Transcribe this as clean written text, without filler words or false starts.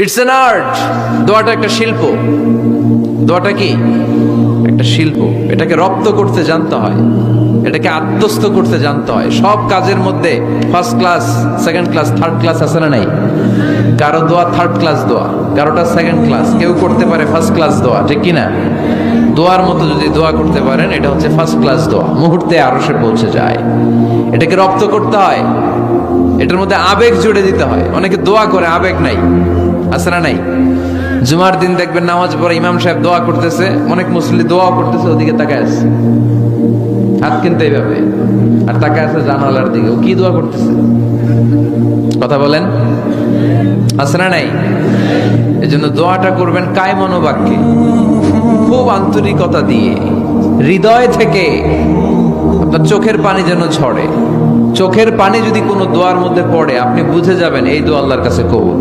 It's an art. দোয়াটা একটা শিল্প। দোয়াটা কি একটা শিল্প। এটাকে রপ্ত করতে জানতে হয়, এটাকে আত্মস্থ করতে জানতে হয়। সব কাজের মধ্যে first class, second class, third class আছে না নাই? কারো দোয়া থার্ড ক্লাস দোয়া, কারোটা সেকেন্ড ক্লাস, কেউ করতে পারে ফার্স্ট ক্লাস দোয়া, ঠিক কিনা? দোয়ার মতো যদি দোয়া করতে পারেন, এটা হচ্ছে ফার্স্ট ক্লাস দোয়া, মুহূর্তে আরশে পৌঁছে যায়। এটাকে রপ্ত করতে হয়, এটার মধ্যে আবেগ জুড়ে দিতে হয়। অনেকে দোয়া করে আবেগ নাই, আছে না নাই? জুমার দিন দেখবেন নামাজ পড়ে ইমাম সাহেব দোয়া করতেছে, অনেক মুসল্লি দোয়া করতেছে, ওদিকে তাকায় আছে, হাত কিনতে এইভাবে, আর তাকায় আছে জানালার দিকে, ও কি দোয়া করতেছে? কথা বলেন, আছে না নাই? এই জন্য দোয়াটা করবেন কায় মনোবাক্যে, খুব আন্তরিকতা দিয়ে, হৃদয় থেকে। আপনার চোখের পানি যেন ঝরে। চোখের পানি যদি কোনো দোয়ার মধ্যে পড়ে, আপনি বুঝে যাবেন এই দোয়া আল্লাহর কাছে কবুল।